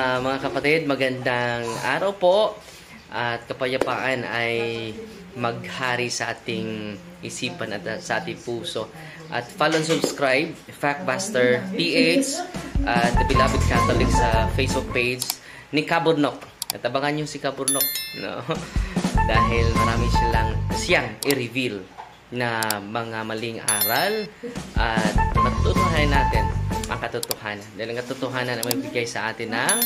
Mga kapatid, magandang araw po at kapayapaan ay maghari sa ating isipan at sa ating puso. At follow and subscribe, Factbuster PH at The Beloved Catholic sa Facebook page ni Kaburnok. At abangan nyo si Kaburnok, no? Dahil marami siyang i-reveal na mga maling aral at matutunan natin ang katotohanan. Dahil ang katotohanan ay magbigay sa atin ng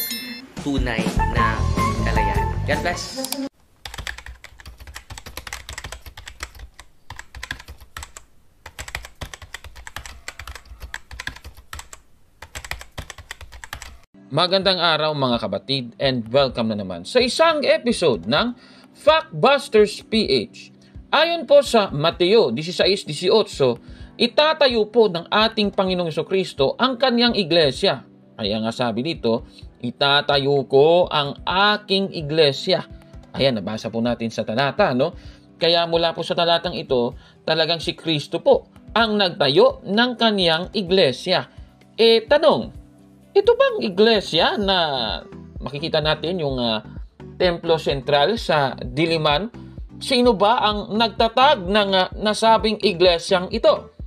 tunay na kalayaan. God bless! Magandang araw mga kabatid and welcome na naman sa isang episode ng Factbusters PH. Ayon po sa Mateo 16:18, itatayo po ng ating Panginoong Jesucristo ang kanyang iglesia. Kaya nga sabi dito, itatayo ko ang aking iglesia. Ayan, nabasa po natin sa talata, no? Kaya mula po sa talatang ito, talagang si Kristo po ang nagtayo ng kanyang iglesia. Tanong, ito bang iglesia na makikita natin yung templo sentral sa Diliman? Sino ba ang nagtatag ng nasabing iglesyang ito?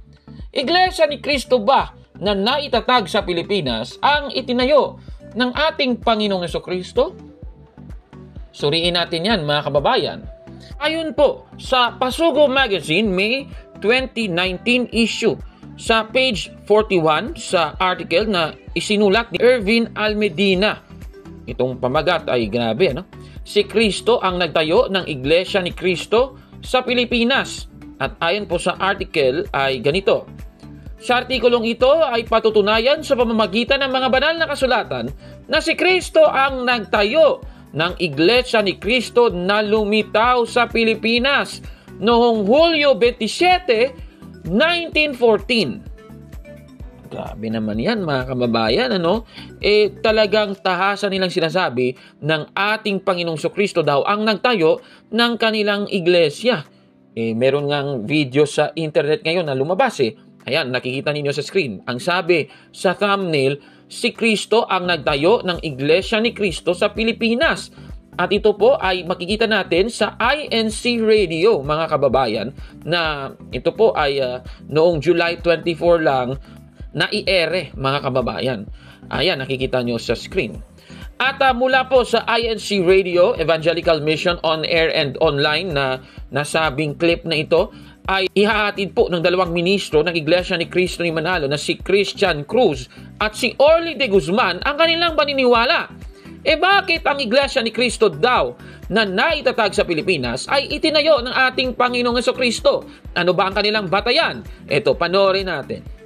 Iglesia ni Kristo ba na naitatag sa Pilipinas ang itinayo ng ating Panginoong Jesucristo? Suriin natin yan mga kababayan. Ayon po sa Pasugo Magazine May 2019 issue, sa page 41 sa article na isinulat ni Ervin Almedina. Itong pamagat ay grabe, no? Si Kristo ang nagtayo ng Iglesia ni Kristo sa Pilipinas. At ayon po sa article ay ganito. Sa artikulong ito ay patutunayan sa pamamagitan ng mga banal na kasulatan na si Kristo ang nagtayo ng Iglesia ni Kristo na lumitaw sa Pilipinas noong Hulyo 27, 1914. Grabe naman yan mga kababayan, ano? Talagang tahasan nilang sinasabi ng ating Panginoong Jesucristo daw ang nagtayo ng kanilang iglesia. Meron ngang video sa internet ngayon na lumabas Ayan, nakikita ninyo sa screen. Ang sabi sa thumbnail, si Kristo ang nagtayo ng Iglesia ni Kristo sa Pilipinas. At ito po ay makikita natin sa INC Radio, mga kababayan, na ito po ay noong July 24 lang na i-ere, mga kababayan. Ayan, nakikita nyo sa screen. At mula po sa INC Radio, Evangelical Mission on Air and Online na nasabing clip na ito, ay ihahatid po ng dalawang ministro ng Iglesia ni Cristo ni Manalo na si Christian Cruz at si Orly de Guzman ang kanilang paniniwala. Bakit ang Iglesia ni Kristo daw na naitatag sa Pilipinas ay itinayo ng ating Panginoong Jesucristo? Ano ba ang kanilang batayan? Ito, panoorin natin.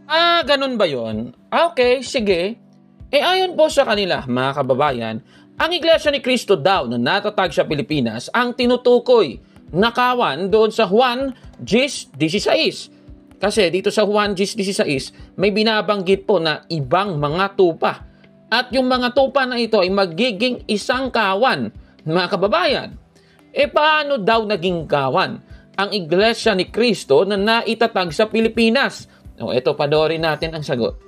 Ganun ba yun? Okay, sige. Ayon po sa kanila, mga kababayan, ang Iglesia ni Cristo daw na natatag sa Pilipinas ang tinutukoy na kawan doon sa Juan 10:16. Kasi dito sa Juan 10:16, may binabanggit po na ibang mga tupa. At yung mga tupa na ito ay magiging isang kawan, mga kababayan. Paano daw naging kawan ang Iglesia ni Cristo na naitatag sa Pilipinas? Ito, panoorin natin ang sagot.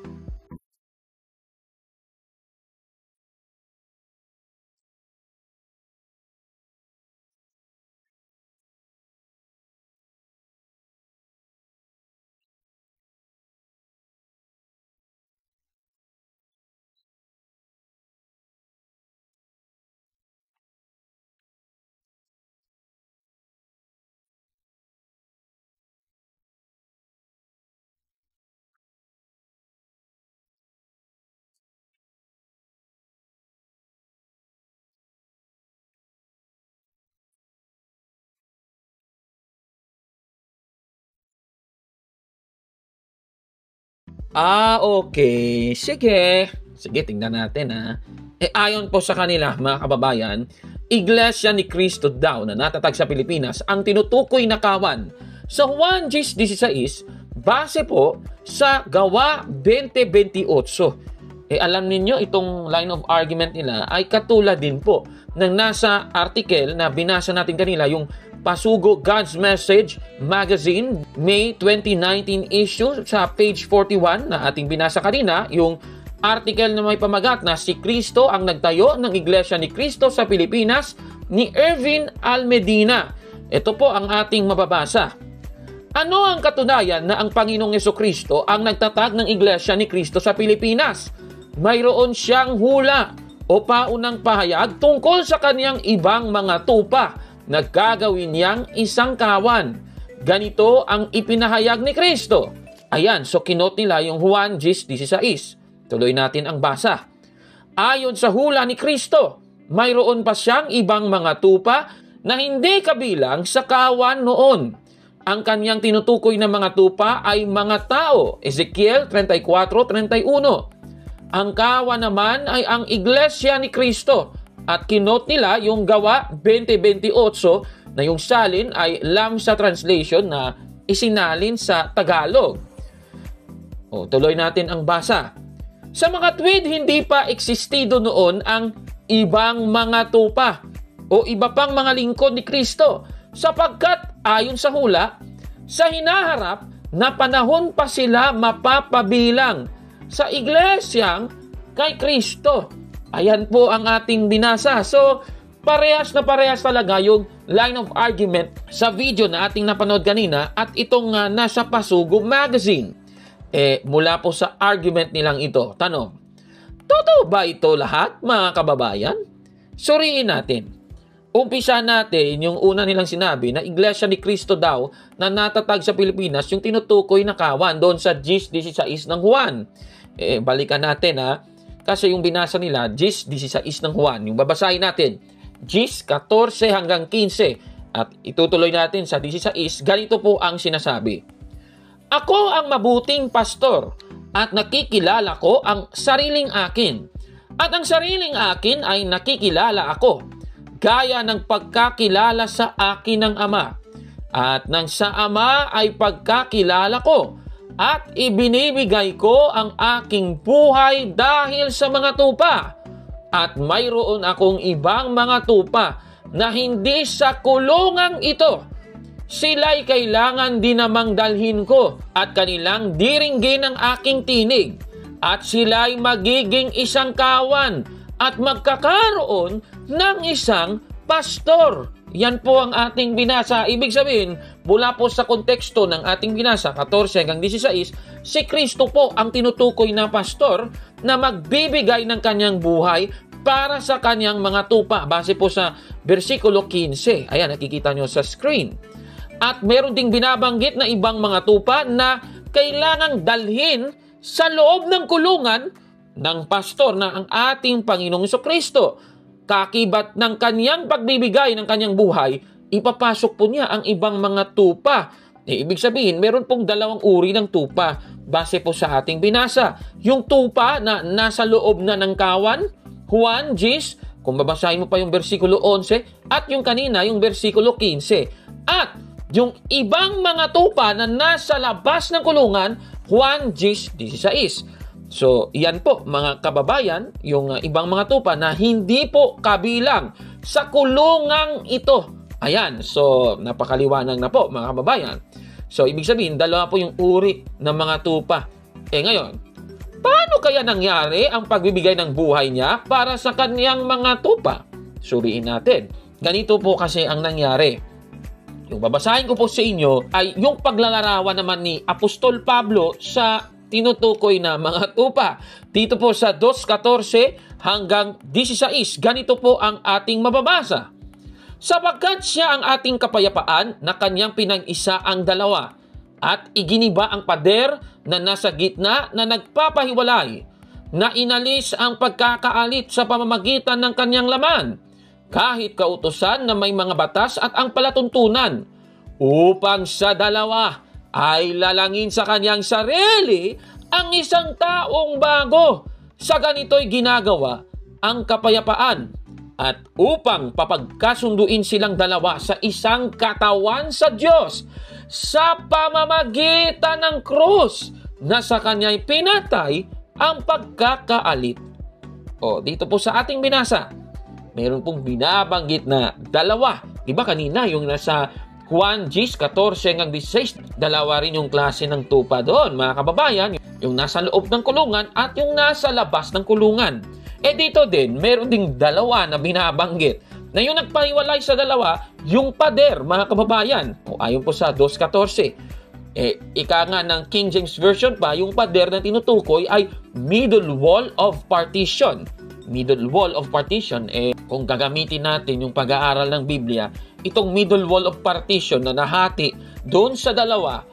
Okay. Sige. Sige, tingnan natin ayon po sa kanila, mga kababayan, Iglesia ni Cristo daw na natatag sa Pilipinas ang tinutukoy na kawan sa Juan 10:16 base po sa Gawa 20:28. Alam ninyo, itong line of argument nila ay katulad din po ng nasa article na binasa natin kanila, yung Pasugo God's Message Magazine, May 2019 issue, sa page 41 na ating binasa kanina, yung article na may pamagat na si Cristo ang nagtayo ng Iglesia ni Cristo sa Pilipinas ni Ervin Almedina. Ito po ang ating mababasa. Ano ang katunayan na ang Panginoong Jesucristo ang nagtatag ng Iglesia ni Cristo sa Pilipinas? Mayroon siyang hula o paunang pahayag tungkol sa kanyang ibang mga tupa na gagawin niyang isang kawan. Ganito ang ipinahayag ni Kristo. Ayan, so kinot nila yung Juan 10:16. Tuloy natin ang basa. Ayon sa hula ni Kristo, mayroon pa siyang ibang mga tupa na hindi kabilang sa kawan noon. Ang kanyang tinutukoy na mga tupa ay mga tao. Ezekiel 34:31. Ang kawan naman ay ang Iglesia ni Cristo. At kinot nila yung Gawa 20:28 na yung salin ay Lamsa translation na isinalin sa Tagalog. Tuloy natin ang basa. Sa mga tuwid, hindi pa existido noon ang ibang mga tupa o iba pang mga lingkod ni Kristo, sapagkat ayon sa hula, sa hinaharap na panahon pa sila mapapabilang sa iglesyang kay Kristo. Ayan po ang ating binasa. So, parehas na parehas talaga yung line of argument sa video na ating napanood kanina at itong nasa Pasugo Magazine. Mula po sa argument nilang ito, tanong, totoo ba ito lahat, mga kababayan? Suriin natin. Umpisa natin yung una nilang sinabi na Iglesia ni Cristo daw na natatag sa Pilipinas, yung tinutukoy na kawan doon sa 10:16 ng Juan. Balikan natin kasi yung binasa nila 10:16 ng Juan. Yung babasahin natin 10:14 hanggang 15 at itutuloy natin sa 16. Ganito po ang sinasabi. Ako ang mabuting pastor at nakikilala ko ang sariling akin. At ang sariling akin ay nakikilala ako, gaya ng pagkakilala sa akin ng Ama. At nang sa Ama ay pagkakilala ko, at ibinibigay ko ang aking buhay dahil sa mga tupa. At mayroon akong ibang mga tupa na hindi sa kulungang ito. Sila'y kailangan din namang dalhin ko at kanilang diringgin ang aking tinig. At sila'y magiging isang kawan at magkakaroon ng isang pastor. Yan po ang ating binasa. Ibig sabihin, mula po sa konteksto ng ating binasa, 14 hanggang 16, si Kristo po ang tinutukoy na pastor na magbibigay ng kanyang buhay para sa kanyang mga tupa. Base po sa versikulo 15. Ayan, nakikita nyo sa screen. At meron ding binabanggit na ibang mga tupa na kailangang dalhin sa loob ng kulungan ng pastor na ang ating Panginoong Jesucristo. Kakibat ng kanyang pagbibigay ng kanyang buhay, ipapasok po niya ang ibang mga tupa. Ibig sabihin, meron pong dalawang uri ng tupa. base po sa ating binasa. Yung tupa na nasa loob na ng kawan, Juan, Gis, kung babasahin mo pa yung versikulo 11, at yung kanina, yung versikulo 15. At yung ibang mga tupa na nasa labas ng kulungan, Juan, Gis, 16. So, yan po mga kababayan, yung ibang mga tupa na hindi po kabilang sa kulungang ito. Ayan, so napakaliwanag na po mga kababayan. So, ibig sabihin, dalawa po yung uri ng mga tupa. Ngayon, paano kaya nangyari ang pagbibigay ng buhay niya para sa kanyang mga tupa? Suriin natin. Ganito po kasi ang nangyari. Yung babasahin ko po sa inyo ay yung paglalarawan naman ni Apostol Pablo sa tinutukoy na mga tupa. Dito po sa 2:14 hanggang 16, ganito po ang ating mababasa. Sapagkat siya ang ating kapayapaan na kanyang pinag-isa ang dalawa, at iginiba ang pader na nasa gitna na nagpapahiwalay, na inalis ang pagkakaalit sa pamamagitan ng kanyang laman, kahit kautusan na may mga batas at ang palatuntunan, upang sa dalawa ay lalangin sa kanyang sarili ang isang taong bago. Sa ganito'y ginagawa ang kapayapaan, at upang papagkasunduin silang dalawa sa isang katawan sa Diyos sa pamamagitan ng krus na sa kanya'y pinatay ang pagkakaalit. Dito po sa ating binasa, meron pong binabanggit na dalawa. Diba kanina yung nasa Juan, Gis, 14 hanggang 16, dalawa rin yung klase ng tupa doon, mga kababayan. Yung nasa loob ng kulungan at yung nasa labas ng kulungan. Dito din, meron ding dalawa na binabanggit. Na yung nagpahiwalay sa dalawa, yung pader, mga kababayan. Ayon po sa 2:14. Ika nga ng King James Version pa, yung pader na tinutukoy ay middle wall of partition. Middle wall of partition, kung gagamitin natin yung pag-aaral ng Biblia, itong middle wall of partition na nahati doon sa dalawa,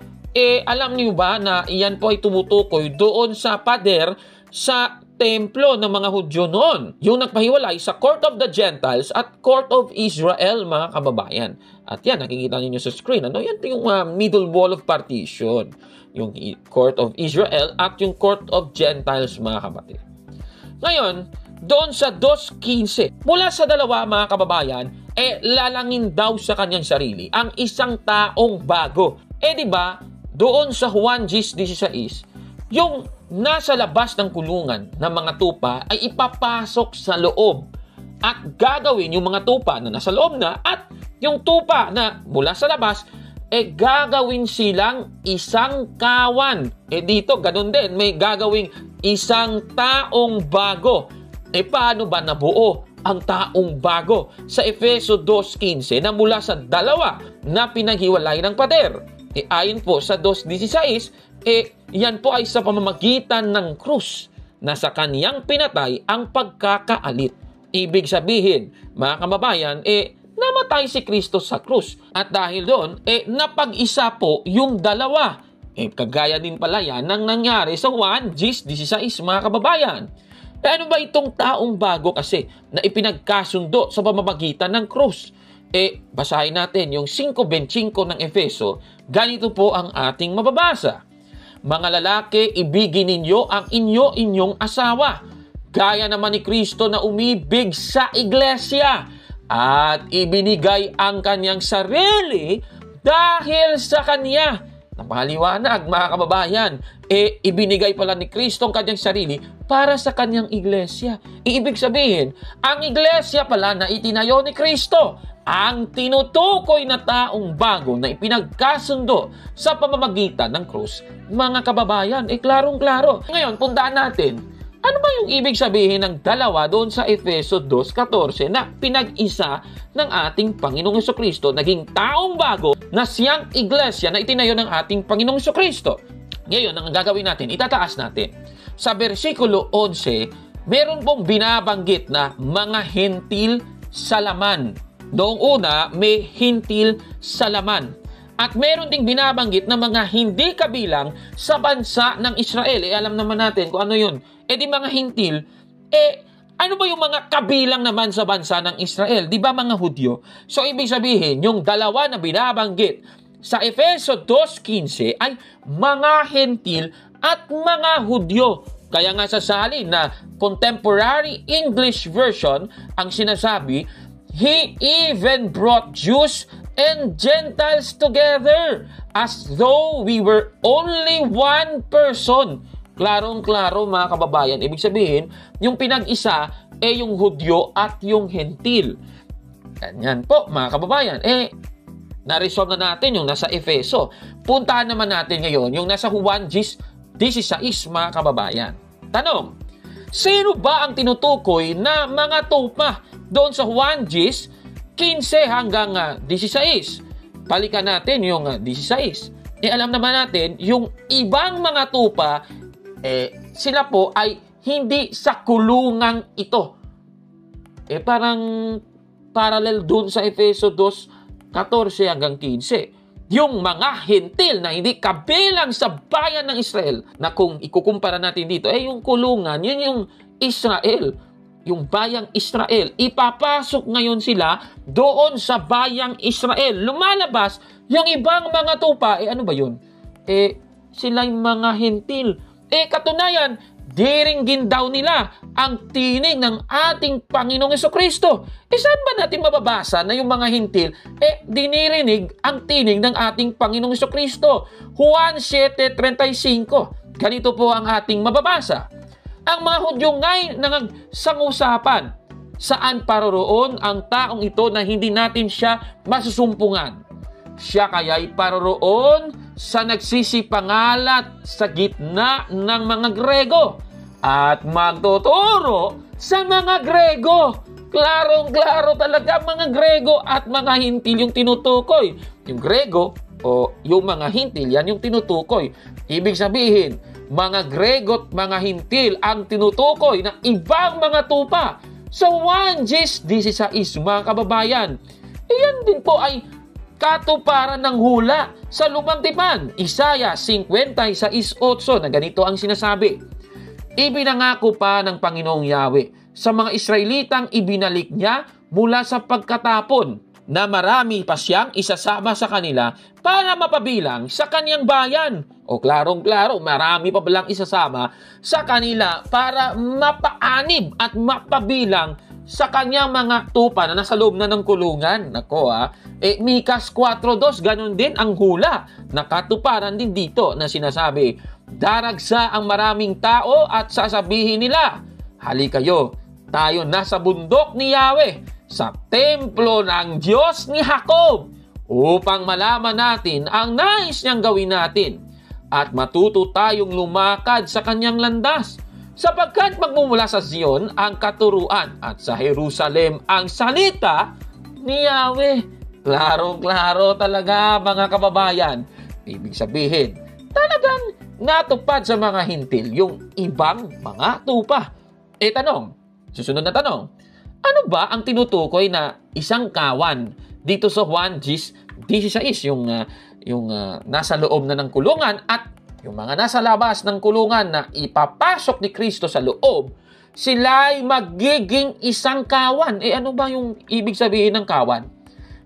alam niyo ba na iyan po ay tumutukoy doon sa pader sa templo ng mga Hudyo noon. Yung nagpahiwalay sa Court of the Gentiles at Court of Israel, mga kababayan. At yan, nakikita niyo sa screen. Yan yung middle wall of partition. Yung Court of Israel at yung Court of Gentiles, mga kapatid. Ngayon, doon sa 2:15, mula sa dalawa, mga kababayan, lalangin daw sa kanyang sarili ang isang taong bago. Diba, doon sa Juan, Gis, 16, yung nasa labas ng kulungan ng mga tupa ay ipapasok sa loob at gagawin yung mga tupa na nasa loob na at yung tupa na mula sa labas gagawin silang isang kawan. Dito ganun din, may gagawing isang taong bago. Paano ba nabuo ang taong bago? Sa Efeso 2:15 na mula sa dalawa na pinaghiwalay ng pader. Ayon po sa 2:16, yan po ay sa pamamagitan ng krus na sa kaniyang pinatay ang pagkakaalit. Ibig sabihin, mga kababayan, namatay si Kristo sa krus. At dahil doon, napag-isa po yung dalawa. Kagaya din pala yan ng nangyari sa 1 Gis 16, mga kababayan. Ano ba itong taong bago kasi na ipinagkasundo sa pamamagitan ng krus? Basahin natin yung 5:25 ng Efeso. Ganito po ang ating mababasa. Mga lalaki, ibigin ninyo ang inyong asawa, gaya naman ni Kristo na umibig sa iglesia at ibinigay ang kanyang sarili dahil sa kanya. Napakaliwanag, mga kababayan. Ibinigay pala ni Kristo ang kanyang sarili para sa kanyang iglesia. Ibig sabihin, ang iglesia pala na itinayo ni Kristo, ang tinutukoy na taong bago na ipinagkasundo sa pamamagitan ng krus. Mga kababayan, klarong-klaro. Ngayon, puntaan natin, ano ba yung ibig sabihin ng dalawa doon sa Efeso 2:14 na pinag-isa ng ating Panginoong Jesucristo, naging taong bago na siyang iglesia na itinayo ng ating Panginoong Jesucristo? Ngayon, ang gagawin natin, itataas natin. Sa versikulo 11, meron pong binabanggit na mga hentil sa laman. Noong una, may hintil sa laman. At meron ding binabanggit na mga hindi kabilang sa bansa ng Israel. Alam naman natin kung ano yun. Di mga hintil, ano ba yung mga kabilang naman sa bansa ng Israel? Di ba mga Hudyo? So, ibig sabihin, yung dalawa na binabanggit sa Efeso 2:15 ay mga hentil at mga Hudyo. Kaya nga sa salin na contemporary English version, ang sinasabi, He even brought Jews and Gentiles together as though we were only one person. Klarong-klaro mga kababayan. Ibig sabihin, yung pinag-isa yung Hudyo at yung Hentil. Ganyan po mga kababayan. Na-resolve na natin yung nasa Efeso. Puntahan naman natin ngayon yung nasa Juan 16 mga kababayan. Tanong, sino ba ang tinutukoy na mga tupa doon sa Juan 15 hanggang 16? Balikan natin yung 16. Alam naman natin, yung ibang mga tupa, sila po ay hindi sa kulungang ito. Parang parallel doon sa Efeso 2:14 hanggang 15. Yung mga Hentil na hindi kabilang sa bayan ng Israel, na kung ikukumpara natin dito, yung kulungan, yun yung Israel, yung bayang Israel. Ipapasok ngayon sila doon sa bayang Israel. Lumalabas yung ibang mga tupa, ano ba yun? Sila yung mga Hentil. Katunayan, diringgin daw nila ang tinig ng ating Panginoong Jesucristo. Saan ba natin mababasa na yung mga Hentil, dinirinig ang tinig ng ating Panginoong Jesucristo? Juan 7:35. Ganito po ang ating mababasa. Ang mga Hudyo ngay nangagsangusapan, saan paroroon ang taong ito na hindi natin siya masusumpungan? Siya kaya'y paroroon sa nagsisipangalat sa gitna ng mga Grego at magtuturo sa mga Grego. Klarong-klaro talaga mga Grego at mga Hintil yung tinutukoy. Yung Grego o yung mga Hintil, yan yung tinutukoy. Ibig sabihin, mga Grego at mga Hintil ang tinutukoy ng ibang mga tupa. Sa 1:16 mga kababayan, iyan din po ay katuparan ng hula sa Lumang Tipan. Isaiah 56:8 na ganito ang sinasabi. Ibinangako pa ng Panginoong Yahweh sa mga Israelitang ibinalik niya mula sa pagkatapon na marami pa siyang isasama sa kanila para mapabilang sa kaniyang bayan. O klarong-klaro, marami pa palang isasama sa kanila para mapaanib at mapabilang sa kanyang mga tupa na nasa loob na ng kulungan. Nako Mikas 4:2, ganun din ang hula. Nakatuparan din dito na sinasabi, daragsa ang maraming tao at sasabihin nila, halikayo, tayo nasa bundok ni Yahweh, sa templo ng Diyos ni Jacob, upang malaman natin ang nais niyang gawin natin at matuto tayong lumakad sa kanyang landas. Sapagkat magmumula sa Zion ang katuruan at sa Jerusalem ang salita ni Yahweh. Klarong-klaro talaga mga kababayan. Ibig sabihin, talagang natupad sa mga Hintil yung ibang mga tupa. Susunod na tanong, ano ba ang tinutukoy na isang kawan dito sa Juan 16, yung nasa loob na ng kulungan at yung mga nasa labas ng kulungan na ipapasok ni Kristo sa loob, sila'y magiging isang kawan. Ano ba yung ibig sabihin ng kawan?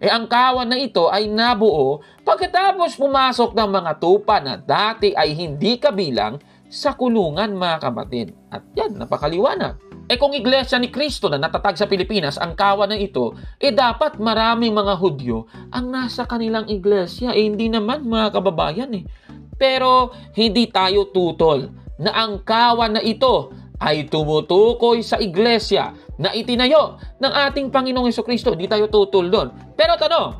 Ang kawan na ito ay nabuo pagkatapos pumasok ng mga tupa na dati ay hindi kabilang sa kulungan mga kapatid. At yan, napakaliwanag. Kung iglesia ni Kristo na natatag sa Pilipinas, ang kawan na ito, dapat maraming mga Hudyo ang nasa kanilang iglesia. Hindi naman mga kababayan Pero hindi tayo tutol na ang kawan na ito ay tumutukoy sa iglesia na itinayo ng ating Panginoong Jesucristo. Hindi tayo tutol doon. Pero tanong,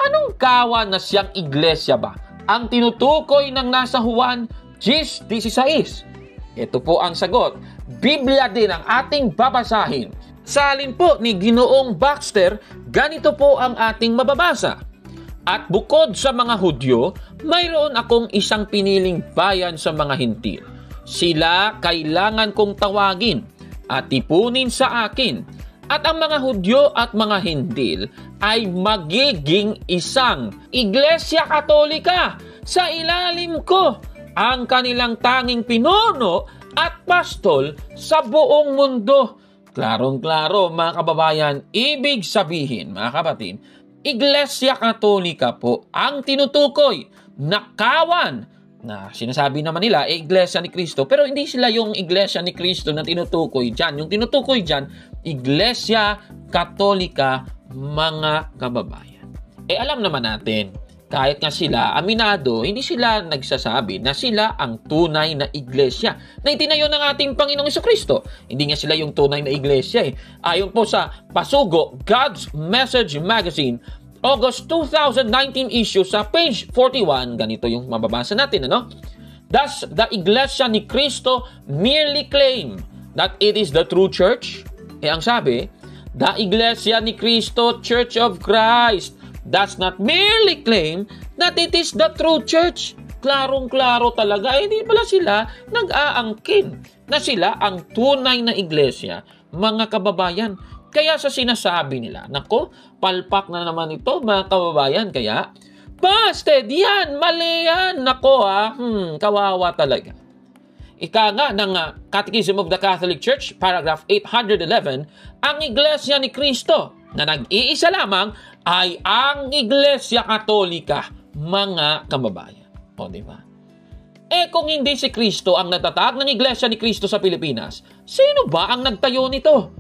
anong kawan na siyang iglesia ba ang tinutukoy ng nasa Juan 10:16? Ito po ang sagot. Biblia din ang ating babasahin. Sa alin po ni Ginoong Baxter, ganito po ang ating mababasa. At bukod sa mga Hudyo, mayroon akong isang piniling bayan sa mga Hintil. Sila kailangan kong tawagin at ipunin sa akin. At ang mga Hudyo at mga Hintil ay magiging isang Iglesia Katolika sa ilalim ko, ang kanilang tanging pinuno at pastol sa buong mundo. Klarong-klaro mga kababayan, ibig sabihin mga kapatid, Iglesia Katolika po ang tinutukoy na kawan na sinasabi naman nila, Iglesia ni Cristo, pero hindi sila yung Iglesia ni Cristo na tinutukoy dyan. Yung tinutukoy dyan, Iglesia Katolika, mga kababayan. Alam naman natin, kahit nga sila, aminado, hindi sila nagsasabi na sila ang tunay na iglesia na itinayo ng ating Panginoong Jesucristo. Hindi nga sila yung tunay na iglesia Ayon po sa Pasugo, God's Message Magazine, August 2019 issue sa page 41, ganito yung mababasa natin, ano? Does the Iglesia ni Cristo merely claim that it is the true church? Ang sabi, the Iglesia ni Cristo, Church of Christ, does not merely claim that it is the true church. Klarong-klaro talaga. Hindi pala sila nag-aangkin na sila ang tunay na iglesia, mga kababayan. Kaya sa sinasabi nila, nako, palpak na naman ito, mga kababayan. Kaya, busted yan, mali yan. Nako kawawa talaga. Ika nga ng Catechism of the Catholic Church, paragraph 811, ang Iglesia ni Cristo na nag-iisa lamang ay ang Iglesia Katolika, mga kababayan. O, diba? Kung hindi si Cristo ang natatag ng Iglesia ni Cristo sa Pilipinas, sino ba ang nagtayo nito?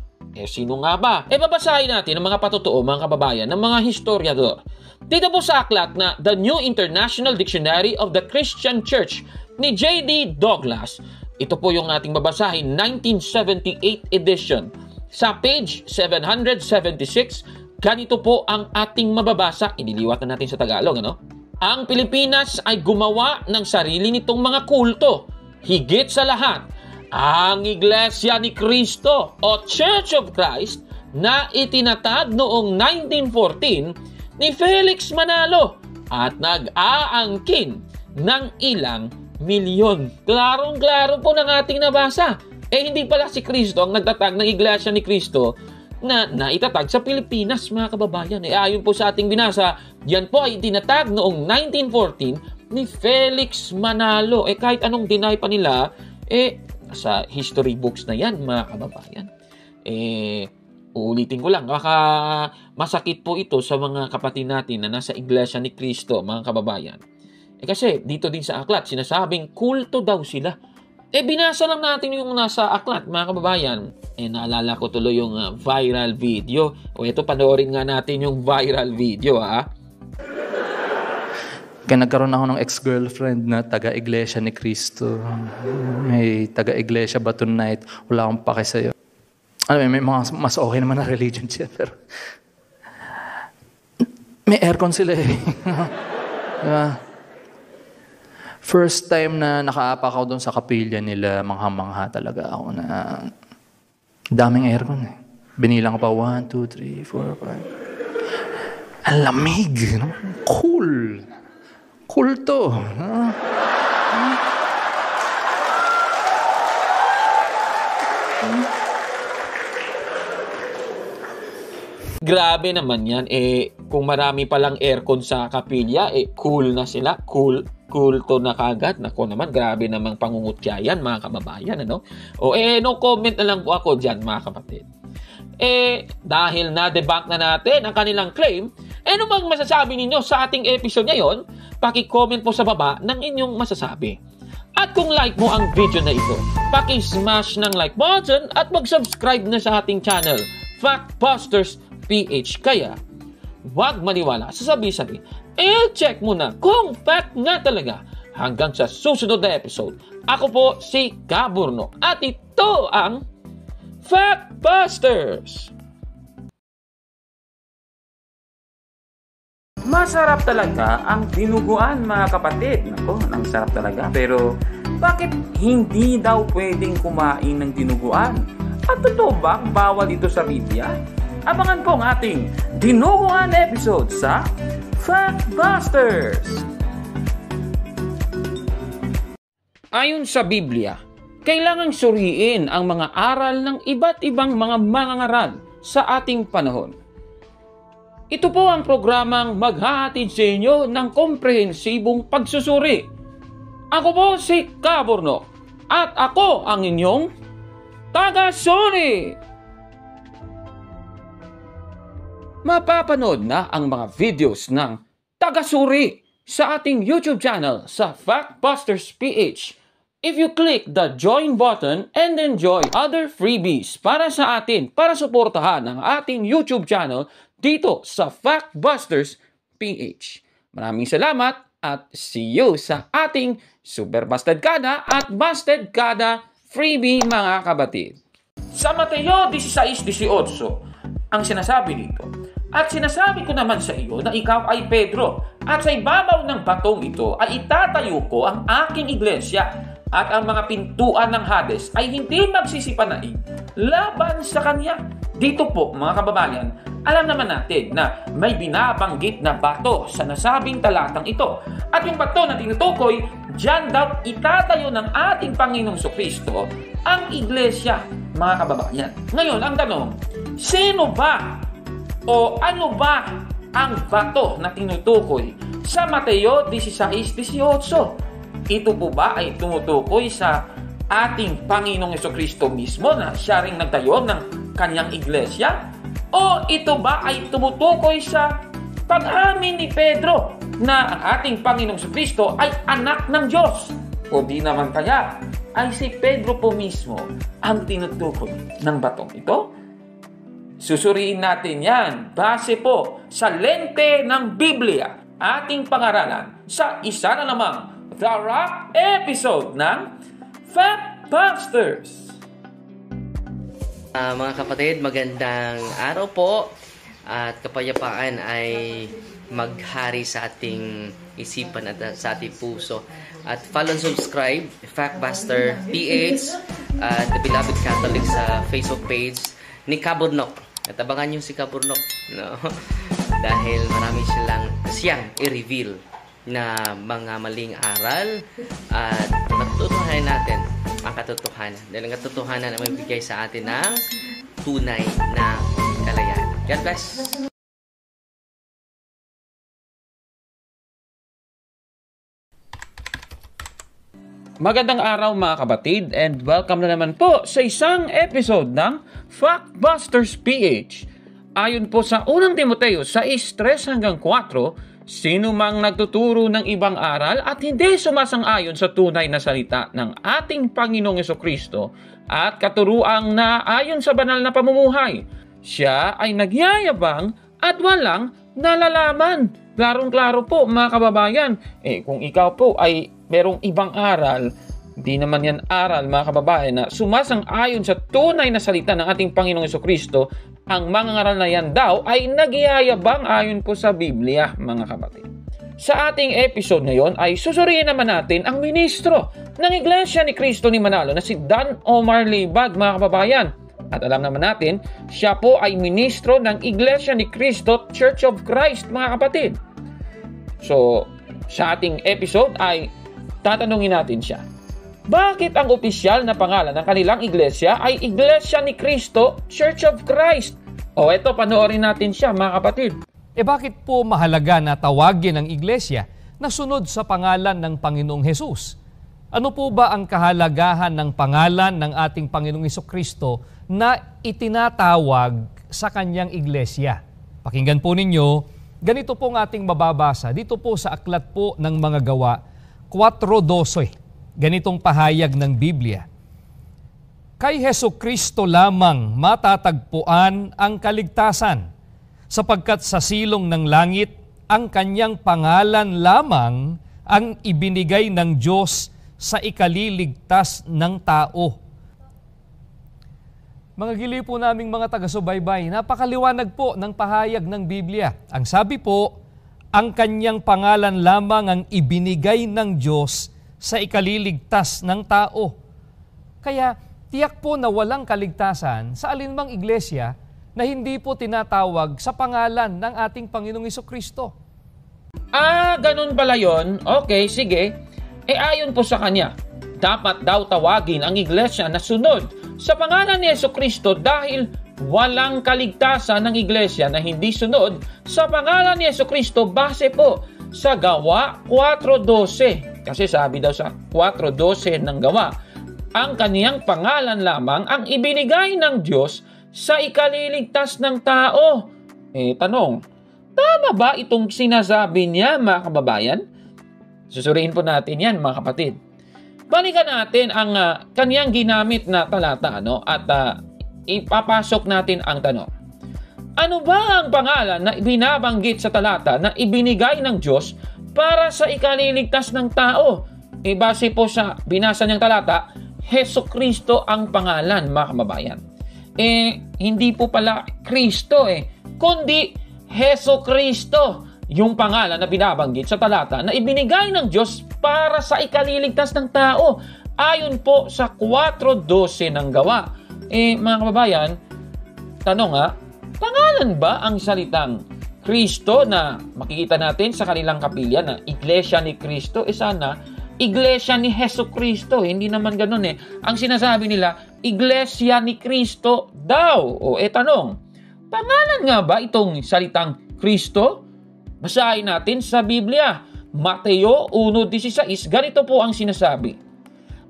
Sino nga ba? Babasahin natin ang mga patotoo, mga kababayan, ng mga historiador. Dito po sa aklat na The New International Dictionary of the Christian Church ni J.D. Douglas, ito po yung ating babasahin, 1978 edition. Sa page 776, ganito po ang ating mababasa. Iniliwat na natin sa Tagalog, ano? Ang Pilipinas ay gumawa ng sarili nitong mga kulto. Higit sa lahat, ang Iglesia ni Cristo o Church of Christ na itinatag noong 1914 ni Felix Manalo at nag-aangkin ng ilang milyon. Klarong-klaro po ng ating nabasa. Hindi pala si Cristo ang nagtatag ng Iglesia ni Cristo na naitatag sa Pilipinas, mga kababayan. Ayon po sa ating binasa, yan po ay itinatag noong 1914 ni Felix Manalo. Kahit anong deny pa nila, sa history books na yan, mga kababayan. Uulitin ko lang, baka masakit po ito sa mga kapatid natin na nasa Iglesia ni Cristo, mga kababayan. Kasi dito din sa aklat, sinasabing kulto daw sila. Binasa lang natin yung nasa aklat, mga kababayan. Naalala ko tuloy yung viral video. Ito, panoorin nga natin yung viral video, Kaya nagkaroon ako ng ex-girlfriend na taga-Iglesia ni Cristo. May taga-Iglesia ba tonight? Wala akong pake sa'yo. May mga mas okay naman na religion siya, pero may aircon sila First time na nakaapak ako doon sa kapilya nila, mangha-mangha talaga ako na daming aircon Binilang ko pa 1, 2, 3, 4, 5. Ang lamig, no? Cool. Cool to. Grabe naman yan. Kung marami palang aircon sa kapilya, cool na sila. Cool to na kagad. Nako naman, grabe namang pangungutya yan, mga kababayan, ano? No comment na lang po ako dyan, mga kapatid. Dahil na-debunk na natin ang kanilang claim, ano bang masasabi ninyo sa ating episode ngayon? Paki-comment po sa baba ng inyong masasabi. At kung like mo ang video na ito, paki-smash ng like button at mag-subscribe na sa ating channel, Factbusters PH. Kaya, huwag maniwala sa sabi-sabi. Check mo na kung fact nga talaga. Hanggang sa susunod na episode, ako po si Gaburno at ito ang Factbusters! Masarap talaga ang dinuguan, mga kapatid. Nako, ang sarap talaga. Pero bakit hindi daw pwedeng kumain ng dinuguan? At totoo ba bawal ito sa Biblia? Abangan po ang ating dinuguan episode sa Factbusters! Ayon sa Biblia, kailangang suriin ang mga aral ng iba't ibang mga mangangaral sa ating panahon. Ito po ang programang maghahatid sa inyo ng komprehensibong pagsusuri. Ako po si Gaburno at ako ang inyong taga-suri. Mapapanood na ang mga videos ng taga-suri sa ating YouTube channel sa Factbusters PH. If you click the join button and enjoy other freebies para sa atin, para suportahan ang ating YouTube channel dito sa Factbusters PH. Maraming salamat at see you sa ating Super Busted Kada at Busted Kada freebie mga kabatid. Sa Mateo 16:18, ang sinasabi dito, at sinasabi ko naman sa iyo na ikaw ay Pedro, at sa ibabaw ng batong ito ay itatayo ko ang aking iglesia, at ang mga pintuan ng Hades ay hindi magsisipanaig laban sa kanya. Dito po mga kababayan, alam naman natin na may binabanggit na bato sa nasabing talatang ito. At yung bato na tinutukoy, diyan daw itatayo ng ating Panginoong Kristo ang iglesia, mga kababayan. Ngayon, ang tanong, sino ba o ano ba ang bato na tinutukoy sa Mateo 16:18? Ito po ba ay tumutukoy sa ating Panginoong Kristo mismo na siya ring nagtayo ng kanyang iglesia? O ito ba ay tumutukoy sa pag-amin ni Pedro na ang ating Panginoong Kristo ay anak ng Diyos? O di naman kaya ay si Pedro po mismo ang tinutukoy ng batong ito? Susuriin natin yan base po sa lente ng Biblia, ating pangaralan sa isa na namang The Rock episode ng Factbusters. Mga kapatid, magandang araw po at kapayapaan ay maghari sa ating isipan at sa ating puso. At follow and subscribe Factbuster PH at The Beloved Catholic sa Facebook page ni Kaburnok. At abangan nyo si Kaburnok, no? Dahil marami siyang i-reveal na mga maling aral at matutuhanan natin ang katotohanan. Dahil ang katotohanan na magbigay sa atin ng tunay na kalayaan. God bless! Magandang araw mga kabatid and welcome na naman po sa isang episode ng Factbusters PH. Ayon po sa unang Timoteo 6:3-4, sino mang nagtuturo ng ibang aral at hindi sumasang-ayon sa tunay na salita ng ating Panginoong Kristo at katuruang na ayon sa banal na pamumuhay, siya ay nagyayabang at walang nalalaman. Klarong-klaro po mga kababayan. Kung ikaw po ay merong ibang aral, di naman yan aral mga kababayan na sumasang-ayon sa tunay na salita ng ating Panginoong Kristo, ang mga ngaral na yan daw ay nagyayabang ayon po sa Biblia, mga kapatid. Sa ating episode ngayon ay susuriin naman natin ang ministro ng Iglesia ni Cristo ni Manalo na si Dan Omar Libag, mga kababayan. At alam naman natin, siya po ay ministro ng Iglesia ni Cristo Church of Christ, mga kapatid. So, sa ating episode ay tatanungin natin siya, bakit ang opisyal na pangalan ng kanilang iglesia ay Iglesia ni Cristo Church of Christ? O eto, panoorin natin siya mga kapatid. Bakit po mahalaga na tawagin ang iglesia na sunod sa pangalan ng Panginoong Hesus? Ano po ba ang kahalagahan ng pangalan ng ating Panginoong Jesucristo na itinatawag sa kanyang iglesia? Pakinggan po ninyo, ganito po ang ating mababasa dito po sa aklat po ng mga gawa 4:12. Ganitong pahayag ng Biblia. Kay Jesucristo lamang matatagpuan ang kaligtasan, sapagkat sa silong ng langit, ang kanyang pangalan lamang ang ibinigay ng Diyos sa ikaliligtas ng tao. Mga giliw po naming mga taga-subaybay, napakaliwanag po ng pahayag ng Biblia. Ang sabi po, ang kanyang pangalan lamang ang ibinigay ng Diyos sa ikaliligtas ng tao. Kaya tiyak po na walang kaligtasan sa alinmang iglesia na hindi po tinatawag sa pangalan ng ating Panginoong Jesucristo. Ganun pala yun? Okay, sige. Ayon po sa kanya, dapat daw tawagin ang iglesia na sunod sa pangalan ni Jesucristo dahil walang kaligtasan ng iglesia na hindi sunod sa pangalan ni Jesucristo base po sa Gawa 4:12. Kasi sabi daw sa 4:12 ng Gawa, ang kaniyang pangalan lamang ang ibinigay ng Diyos sa ikaliligtas ng tao. Tanong, tama ba itong sinasabi niya mga kababayan? Susuriin po natin yan, mga kapatid. Balikan natin ang kanyang ginamit na talata, at ipapasok natin ang tanong. Ano ba ang pangalan na binabanggit sa talata na ibinigay ng Diyos para sa ikaliligtas ng tao? Base po sa binasa niyang talata, Hesukristo ang pangalan, mga kababayan. Hindi po pala Kristo kundi Hesukristo yung pangalan na binabanggit sa talata na ibinigay ng Diyos para sa ikaliligtas ng tao. Ayon po sa 4:12 ng Gawa. Mga kababayan, tanong pangalan ba ang salitang Kristo na makikita natin sa kanilang kapilya na Iglesia ni Kristo? Sana Iglesia ni Hesukristo. Hindi naman ganun Ang sinasabi nila, Iglesia ni Kristo daw. Tanong, pangalan nga ba itong salitang Kristo? Basahin natin sa Biblia. Mateo 1:16, ganito po ang sinasabi.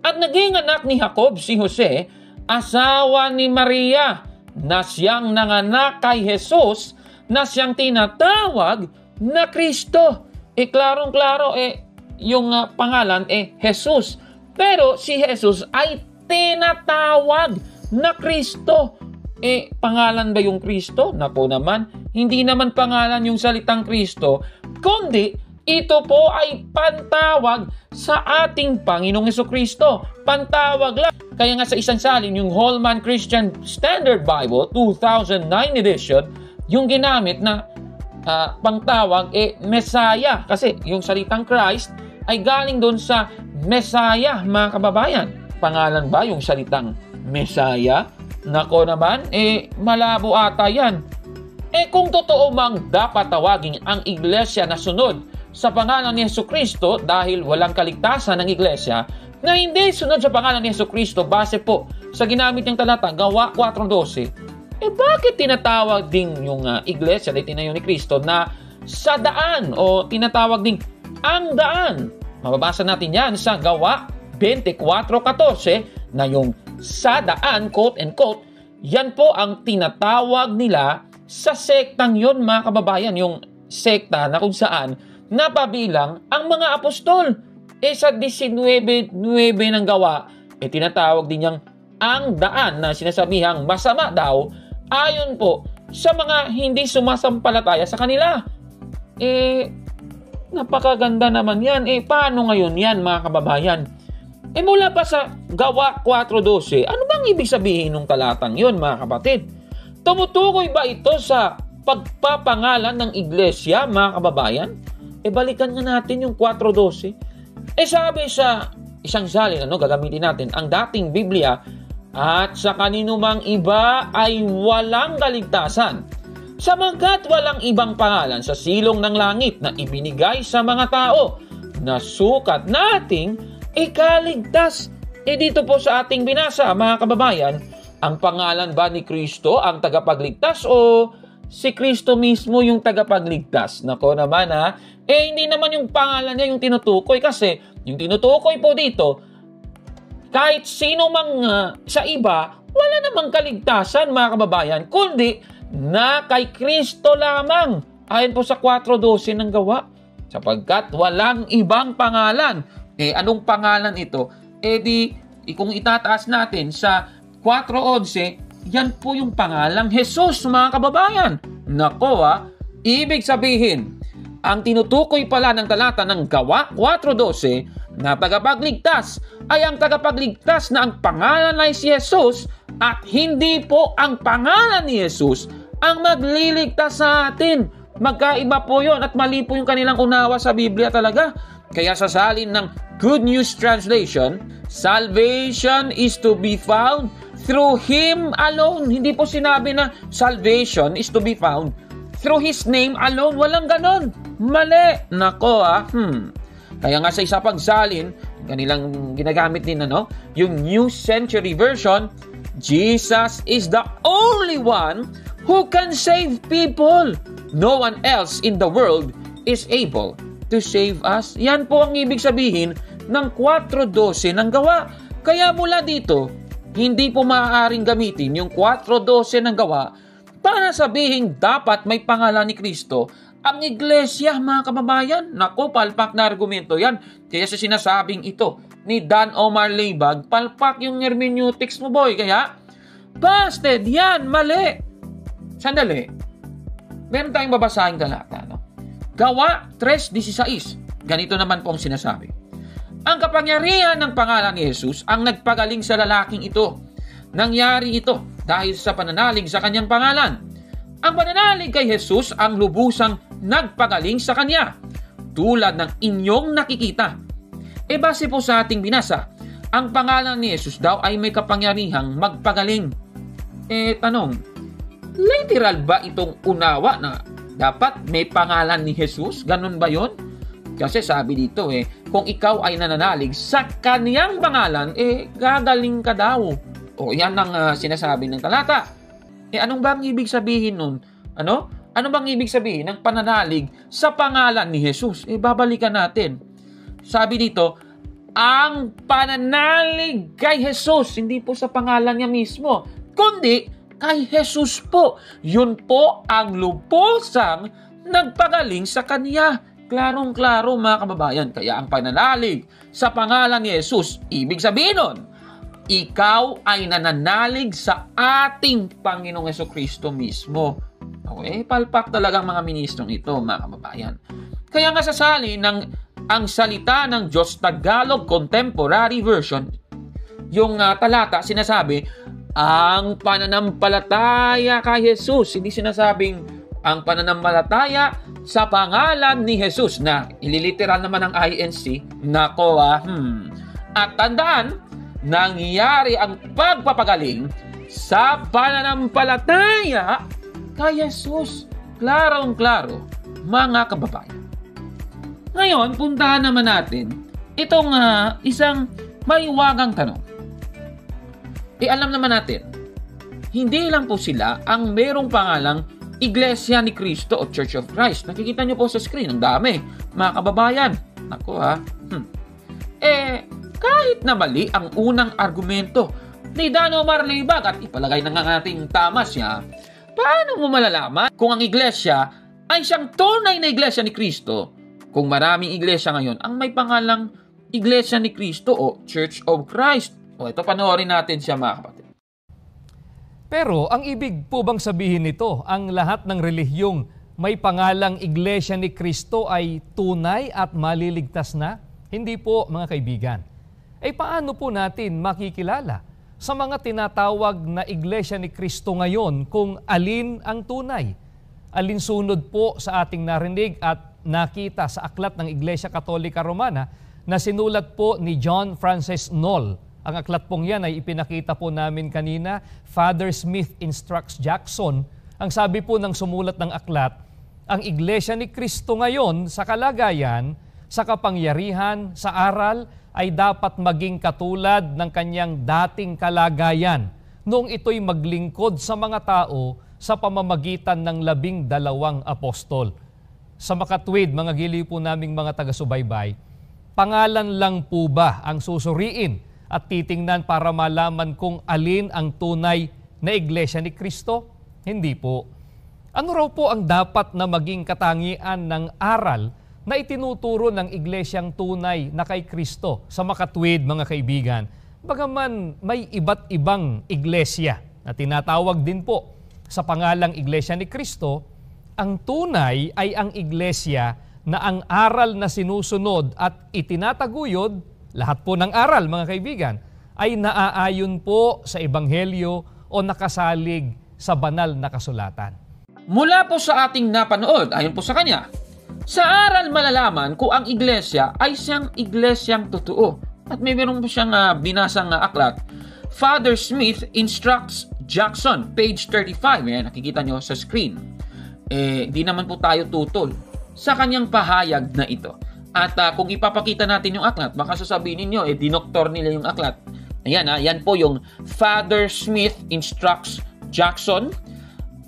At naging anak ni Jacob si Jose, asawa ni Maria, na siyang nanganak kay Jesus, na siyang tinatawag na Kristo. Klarong-klaro, yung pangalan, Jesus. Pero si Jesus ay tinatawag na Kristo. Pangalan ba yung Kristo? Naku naman, hindi naman pangalan yung salitang Kristo, kundi ito po ay pantawag sa ating Panginoong Hesukristo. Pantawag lang. Kaya nga sa isang salin, yung Holman Christian Standard Bible 2009 edition, yung ginamit na pangtawag Messiah. Kasi yung salitang Christ ay galing doon sa Messiah, mga kababayan. Pangalan ba yung salitang Messiah? Nako naman, malabo ata yan. Kung totoo mang dapat tawagin ang iglesia na sunod sa pangalan ni Hesukristo dahil walang kaligtasan ng iglesia na hindi sunod sa pangalan ni Hesukristo base po sa ginamit niyang talata, Gawa 4:12, bakit tinatawag din yung iglesia na itinayo ni Kristo na sa daan o tinatawag ding ang daan? Mababasa natin yan sa Gawa 24:14 na yung sa daan, quote and quote, yan po ang tinatawag nila sa sektang yon, mga kababayan, yung sekta na kung saan napabilang ang mga apostol. Sa 19:9 ng Gawa, tinatawag din niyang ang daan na sinasabihang masama daw ayon po sa mga hindi sumasampalataya sa kanila. Napakaganda naman yan. Paano ngayon yan, mga kababayan? Mula pa sa Gawa 4:12, ano bang ibig sabihin ng talatang yun, mga kapatid? Tumutukoy ba ito sa pagpapangalan ng iglesia, mga kababayan? Balikan nga natin yung 4:12. Sabi sa isang salin, gagamitin natin ang dating Biblia, at sa kanino mang iba ay walang kaligtasan, sapagkat walang ibang pangalan sa silong ng langit na ibinigay sa mga tao na sukat nating ikaligtas. Dito po sa ating binasa, mga kababayan, ang pangalan ba ni Kristo ang tagapagligtas o si Kristo mismo yung tagapagligtas? Nako naman hindi naman yung pangalan niya yung tinutukoy, kasi yung tinutukoy po dito, kahit sino mang sa iba, wala namang kaligtasan, mga kababayan, kundi na kay Kristo lamang. Ayon po sa 4:12 ng Gawa, sapagkat walang ibang pangalan. Anong pangalan ito? Kung itataas natin sa 4:11, yan po yung pangalang Jesus, mga kababayan. Nako ibig sabihin, ang tinutukoy pala ng talata ng Gawa 4:12 na tagapagligtas ay ang tagapagligtas na ang pangalan ay si Jesus, at hindi po ang pangalan ni Jesus ang magliligtas sa atin. Magkaiba po yun, at mali po yung kanilang unawa sa Biblia talaga. Kaya sa salin ng Good News Translation, salvation is to be found through Him alone. Hindi po sinabi na salvation is to be found through His name alone. Walang ganon. Mali. Nako Kaya nga sa isa pang salin, kanilang ginagamit din yung New Century Version, Jesus is the only one who can save people. No one else in the world is able to save us. Yan po ang ibig sabihin ng 4:12 ng Gawa. Kaya mula dito, hindi po maaaring gamitin yung 4:12 ng Gawa para sabihin dapat may pangalan ni Kristo ang iglesia, mga kababayan. Nako, palpak na argumento yan. Kaya sa sinasabing ito ni Dan Omar Leibag, palpak yung hermeneutics mo, boy. Kaya, busted yan, mali. Sandali. Meron tayong babasahing talata. No? Gawa 3:16. Ganito naman po ang sinasabi. Ang kapangyarihan ng pangalan ni Jesus ang nagpagaling sa lalaking ito. Nangyari ito dahil sa pananalig sa kanyang pangalan. Ang pananalig kay Jesus ang lubusang nagpagaling sa kanya, tulad ng inyong nakikita. Base po sa ating binasa, ang pangalan ni Jesus daw ay may kapangyarihang magpagaling. Tanong, literal ba itong unawa na dapat may pangalan ni Jesus? Ganun ba yon? Kasi sabi dito kung ikaw ay nananalig sa kaniyang pangalan, gagaling ka daw. O yan ang sinasabi ng talata. Anong bang ibig sabihin nun? Ano bang ibig sabihin ng pananalig sa pangalan ni Jesus? Babalikan natin. Sabi dito, ang pananalig kay Jesus, hindi po sa pangalan niya mismo, kundi kay Jesus po. Yun po ang lubusang nagpagaling sa kanya. Klarong-klaro, mga kababayan. Kaya ang pananalig sa pangalan ni Jesus, ibig sabihin nun, ikaw ay nananalig sa ating Panginoong Jesucristo mismo. Okay? Palpak talagang mga ministrong ito, mga kababayan. Kaya nga sasali ng ang salita ng Diyos Tagalog Contemporary Version, yung talata, sinasabi, ang pananampalataya kay Jesus. Hindi sinasabing ang pananampalataya sa pangalan ni Jesus na ililiteral naman ang INC. Nako At tandaan, nangyari ang pagpapagaling sa pananampalataya kay Jesus. Klarong-klaro, mga kababayan. Ngayon, puntahan naman natin itong isang maiwagang tanong. Alam naman natin, hindi lang po sila ang merong pangalang Iglesia ni Cristo o Church of Christ. Nakikita nyo po sa screen, ang dami, mga kababayan. Naku kahit na mali ang unang argumento ni Dan Omar Leibag at ipalagay na nga ating tama siya, paano mo malalaman kung ang iglesia ay siyang tunay na iglesia ni Cristo kung maraming iglesia ngayon ang may pangalang Iglesia ni Cristo o Church of Christ? Ito, panoorin natin siya, mga kapatid. Pero ang ibig po bang sabihin nito, ang lahat ng relihiyong may pangalang Iglesia ni Cristo ay tunay at maliligtas na? Hindi po, mga kaibigan. Paano po natin makikilala sa mga tinatawag na Iglesia ni Cristo ngayon kung alin ang tunay? Alinsunod po sa ating narinig at nakita sa aklat ng Iglesia Katolika Romana na sinulat po ni John Francis Knoll. Ang aklat pong yan ay ipinakita po namin kanina. Father Smith Instructs Jackson. Ang sabi po ng sumulat ng aklat, ang Iglesia ni Cristo ngayon sa kalagayan, sa kapangyarihan, sa aral, ay dapat maging katulad ng kanyang dating kalagayan noong ito'y maglingkod sa mga tao sa pamamagitan ng 12 apostol. Sa makatwid, mga giliw po naming mga taga-subaybay, pangalan lang po ba ang susuriin at titingnan para malaman kung alin ang tunay na Iglesia ni Cristo? Hindi po. Ano raw po ang dapat na maging katangian ng aral na itinuturo ng iglesyang tunay na kay Kristo sa makatwid, mga kaibigan? Bagaman may iba't ibang iglesia na tinatawag din po sa pangalang Iglesia ni Cristo, ang tunay ay ang iglesia na ang aral na sinusunod at itinataguyod, lahat po ng aral, mga kaibigan, ay naaayon po sa Ebanghelyo o nakasalig sa banal na kasulatan. Mula po sa ating napanood, ayon po sa kanya, sa aral malalaman kung ang iglesia ay siyang iglesyang totoo. At may meron po siyang binasang aklat. Father Smith Instructs Jackson, page 35. Yan, nakikita nyo sa screen. Di naman po tayo tutol sa kanyang pahayag na ito. At kung ipapakita natin yung aklat, baka sasabihin ninyo, dinoktor nila yung aklat. Ayan, yan po yung Father Smith Instructs Jackson.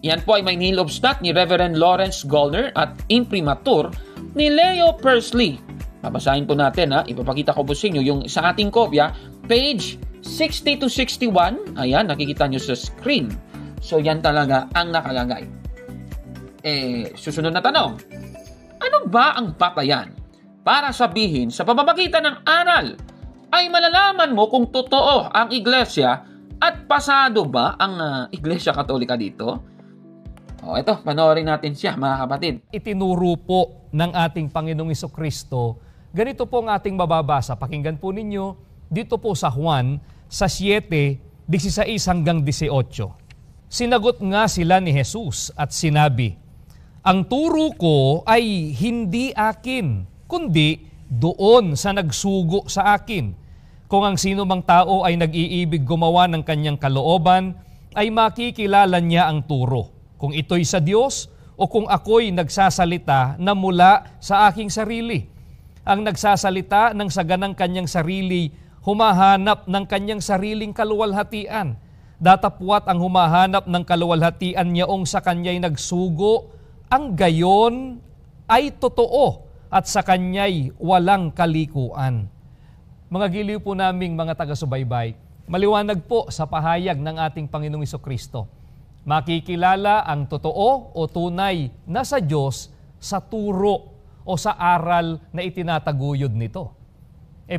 Yan po ay may nilobstat ni Reverend Lawrence Gollner at imprimatur ni Leo Persley. Babasahin po natin, ipapakita ko po sa inyo yung sa ating kopya, page 60 to 61. Ayan, nakikita nyo sa screen. So yan talaga ang nakalagay. Susunod na tanong, Ano ba ang batayan para sabihin sa pamamagitan ng aral ay malalaman mo kung totoo ang iglesia at pasado ba ang Iglesia Katolika dito? Ito, panoorin natin siya, mga kapatid. Itinuro po ng ating Panginoong Jesucristo. Ganito po ang ating mababasa. Pakinggan po ninyo dito po sa Juan sa 7:16 hanggang 18. Sinagot nga sila ni Jesus at sinabi, "Ang turo ko ay hindi akin, kundi doon sa nagsugo sa akin. Kung ang sino mang tao ay nag-iibig gumawa ng kanyang kalooban, ay makikilala niya ang turo, kung ito'y sa Diyos o kung ako'y nagsasalita na mula sa aking sarili. Ang nagsasalita ng saganang kanyang sarili, humahanap ng kanyang sariling kaluwalhatian. Datapwat ang humahanap ng kaluwalhatian niyaong sa kanya'y nagsugo, ang gayon ay totoo at sa kanya'y walang kalikuan." Mga giliw po naming mga taga-subaybay, maliwanag po sa pahayag ng ating Panginoong Jesucristo. Makikilala ang totoo o tunay na sa Diyos sa turo o sa aral na itinataguyod nito.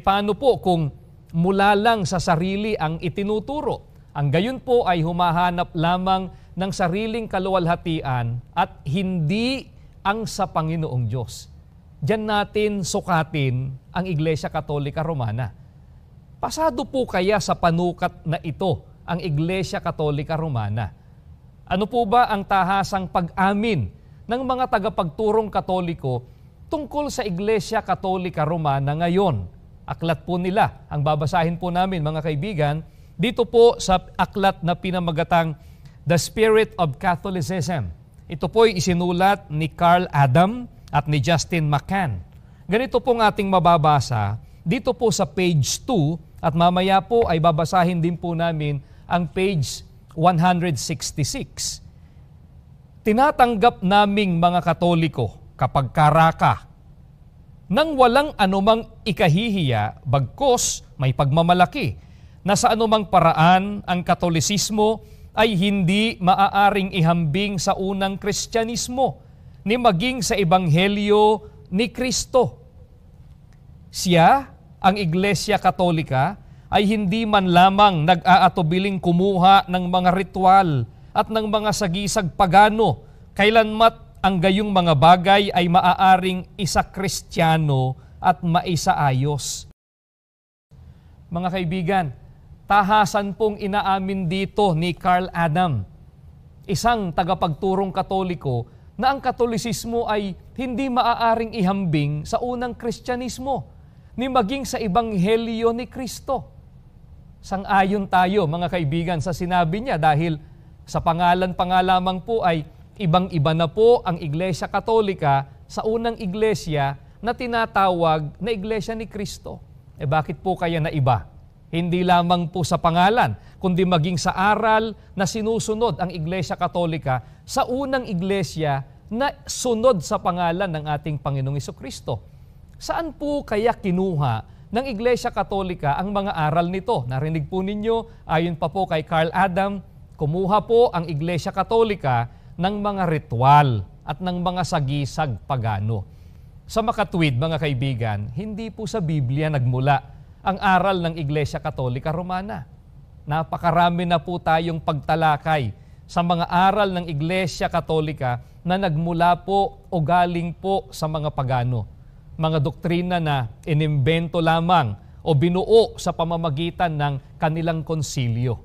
Paano po kung mula lang sa sarili ang itinuturo? Ang gayon po ay humahanap lamang ng sariling kaluwalhatian at hindi ang sa Panginoong Diyos. Diyan natin sukatin ang Iglesia Katolika Romana. Pasado po kaya sa panukat na ito ang Iglesia Katolika Romana? Ano po ba ang tahasang pag-amin ng mga tagapagturong Katoliko tungkol sa Iglesia Katolika Romana ngayon? Aklat po nila. Ang babasahin po namin, mga kaibigan, dito po sa aklat na pinamagatang The Spirit of Catholicism. Ito po'y isinulat ni Carl Adam at ni Justin McCann. Ganito pong ating mababasa dito po sa page 2 at mamaya po ay babasahin din po namin ang page 166. Tinatanggap naming mga Katoliko kapag karaka nang walang anumang ikahihiya bagkos may pagmamalaki na sa anumang paraan ang Katolisismo ay hindi maaaring ihambing sa unang Kristyanismo ni maging sa Ebanghelyo ni Kristo. Siya, ang Iglesia Katolika, ay hindi man lamang nag-aatubiling kumuha ng mga ritual at ng mga sagisag pagano, kailanmat ang gayong mga bagay ay maaaring isa Kristiyano at maisaayos. Mga kaibigan, tahasan pong inaamin dito ni Carl Adam, isang tagapagturong Katoliko, na ang Katolisismo ay hindi maaaring ihambing sa unang Kristyanismo ni maging sa Ebanghelyo ni Kristo. Sang-ayon tayo, mga kaibigan, sa sinabi niya dahil sa pangalan pa nga lamang po ay ibang-iba na po ang Iglesia Katolika sa unang iglesia na tinatawag na Iglesia ni Kristo. Bakit po kaya na iba? Hindi lamang po sa pangalan, kundi maging sa aral na sinusunod ang Iglesia Katolika sa unang iglesia na sunod sa pangalan ng ating Panginoong Jesucristo. Saan po kaya kinuha ng Iglesia Katolika ang mga aral nito? Narinig po ninyo, ayon pa po kay Carl Adam, kumuha po ang Iglesia Katolika ng mga ritual at ng mga sagisag pagano. Sa makatwid, mga kaibigan, hindi po sa Biblia nagmula ang aral ng Iglesia Katolika Romana. Napakarami na po tayong pagtalakay sa mga aral ng Iglesia Katolika na nagmula po o galing po sa mga pagano. Mga doktrina na inimbento lamang o binuo sa pamamagitan ng kanilang konsilyo.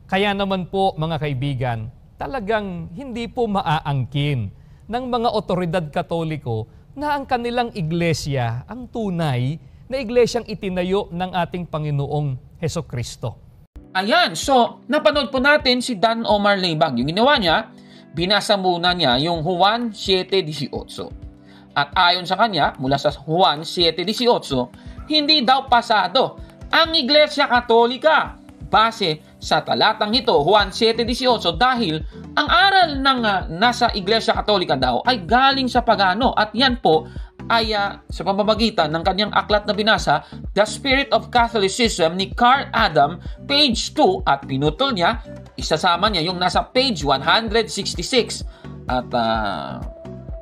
Kaya naman po, mga kaibigan, talagang hindi po maaangkin ng mga otoridad Katoliko na ang kanilang iglesia ang tunay na iglesyang itinayo ng ating Panginoong Hesukristo. Ayan, so napanood po natin si Dan Omar Leibag. Yung ginawa niya, binasa muna niya yung Juan 7:18. At ayon sa kanya, mula sa Juan 7:18, hindi daw pasado ang Iglesia Katolika base sa talatang ito, Juan 7:18, dahil ang aral ng nasa Iglesia Katolika daw ay galing sa pagano. At yan po ay sa pamamagitan ng kanyang aklat na binasa, The Spirit of Catholicism ni Carl Adam, page 2, at pinutol niya, isasama niya yung nasa page 166. At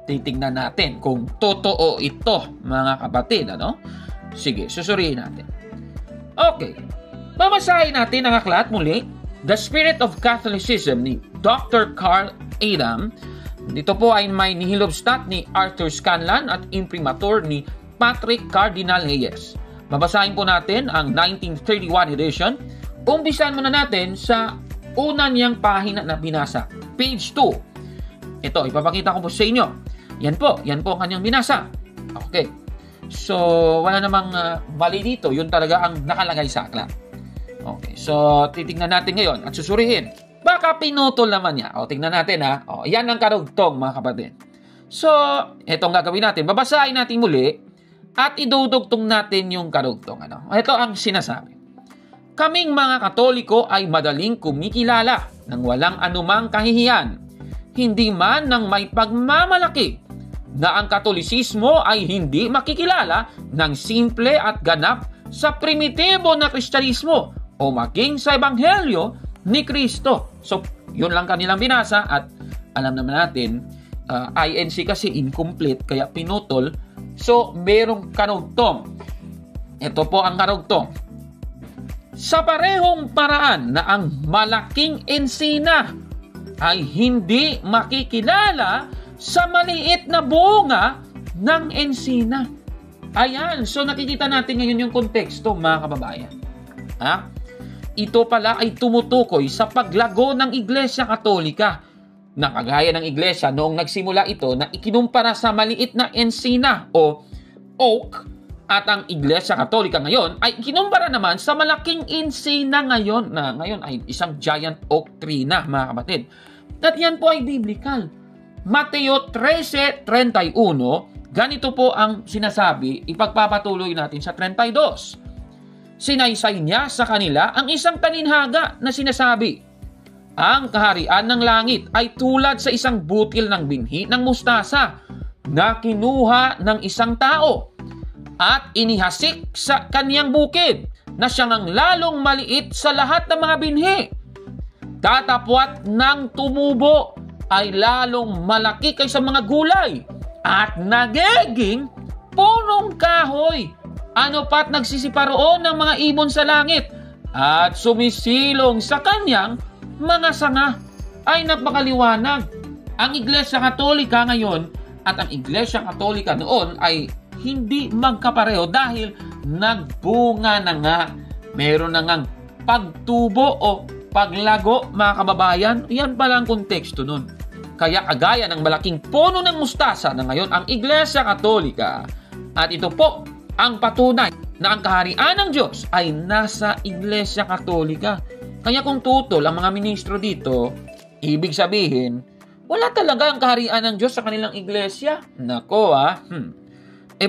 titingnan natin kung totoo ito, mga kapatid. Ano? Sige, susuriin natin. Okay. Babasahin natin ang aklat muli, The Spirit of Catholicism ni Dr. Carl Adam. Dito po ay may nihilobstat ni Arthur Scanlan at imprimatur ni Patrick Cardinal Hayes. Babasahin po natin ang 1931 edition. Umpisan muna natin sa una niyang pahina na binasa. Page 2. Ito, ipapakita ko po sa inyo. Yan po ang kanyang binasa. Okay. So, wala namang mali dito. Yun talaga ang nakalagay sa aklat. Okay. So, titignan natin ngayon at susurihin. Baka pinutol naman niya. O, tingnan natin ha. O, yan ang karugtong, mga kapatid. So, itong gagawin natin. Babasahin natin muli at idudugtong natin yung karugtong. Ano? Ito ang sinasabi. Kaming mga Katoliko ay madaling kumikilala ng walang anumang kahihiyan. Hindi man ng may pagmamalaki na ang Katolisismo ay hindi makikilala ng simple at ganap sa primitibo na Kristyanismo o maging sa Ebanghelyo ni Kristo. So, yun lang kanilang binasa at alam naman natin, INC kasi incomplete, kaya pinutol. So, merong karugtong. Ito po ang karugtong. Sa parehong paraan na ang malaking ensina ay hindi makikilala sa maliit na bunga ng ensina. Ayan, so nakikita natin ngayon yung konteksto, mga kababayan. Ha? Ito pala ay tumutukoy sa paglago ng Iglesia Katolika na kagaya ng Iglesia noong nagsimula ito na ikinumpara sa maliit na ensina o oak at ang Iglesia Katolika ngayon ay ikinumpara naman sa malaking ensina ngayon na ngayon ay isang giant oak tree na, mga kapatid. At yan po ay biblical. Mateo 13:31, ganito po ang sinasabi, ipagpapatuloy natin sa 32. Sinaysay niya sa kanila ang isang talinhaga na sinasabi, ang kaharian ng langit ay tulad sa isang butil ng binhi ng mustasa na kinuha ng isang tao at inihasik sa kaniyang bukid na siyang ang lalong maliit sa lahat ng mga binhi. Tatapwat ng tumubo ay lalong malaki kaysa mga gulay at nagiging punong kahoy. Ano pat nagsisiparoon ng mga ibon sa langit at sumisilong sa kanyang mga sanga. Ay napakaliwanag. Ang Iglesia Katolika ngayon at ang Iglesia Katolika noon ay hindi magkapareho dahil nagbunga na nga. Meron na ngang pagtubo o paglago, mga kababayan. Yan pala ang konteksto nun. Kaya kagaya ng malaking puno ng mustasa na ngayon ang Iglesia Katolika. At ito po ang patunay na ang kaharian ng Diyos ay nasa Iglesia Katolika. Kaya kung tutol ang mga ministro dito, ibig sabihin, wala talaga ang kaharian ng Diyos sa kanilang iglesia. Nako